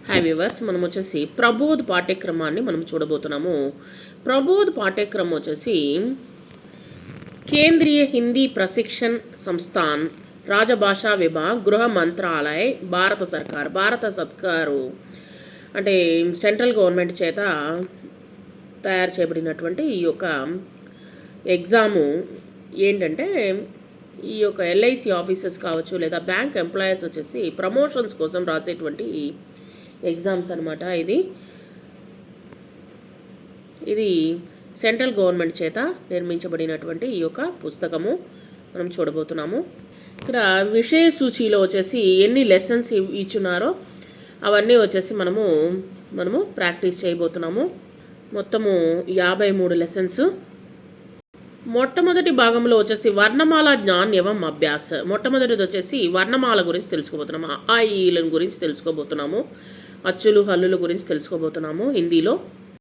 Hi viewers, మనం వచ్చేసి ప్రబోధ్ పాఠ్యక్రమాన్ని మనం చూడబోతున్నాము. ప్రబోధ్ పాఠ్యక్రమం వచ్చేసి కేంద్రీయ హిందీ ప్రశిక్షణ్ సంస్థాన్, రాజభాషా విభాగ్, గృహ మంత్రాలయ్, భారత సర్కారు అంటే సెంట్రల్ గవర్నమెంట్ చేత తయారు చేయబడినటువంటి ఈ యొక్క ఎగ్జాము ఏంటంటే, ఈ యొక్క ఎల్ఐసి ఆఫీసర్స్ కావచ్చు లేదా బ్యాంక్ ఎంప్లాయర్స్ వచ్చేసి ప్రమోషన్స్ కోసం రాసేటువంటి ఎగ్జామ్స్ అనమాట. ఇది సెంట్రల్ గవర్నమెంట్ చేత నిర్మించబడినటువంటి ఈ యొక్క పుస్తకము మనం చూడబోతున్నాము. ఇక్కడ విషయ సూచీలో వచ్చేసి ఎన్ని లెసన్స్ ఇచ్చున్నారో అవన్నీ వచ్చేసి మనము ప్రాక్టీస్ చేయబోతున్నాము. మొత్తము 53 లెసన్స్. మొట్టమొదటి భాగంలో వచ్చేసి వర్ణమాల జ్ఞాన్ ఏవం అభ్యాస్. మొట్టమొదటిది వచ్చేసి వర్ణమాల గురించి తెలుసుకోబోతున్నాము. ఆ ఈలను గురించి తెలుసుకోబోతున్నాము. అచ్చులు హల్లుల గురించి తెలుసుకోబోతున్నాము హిందీలో.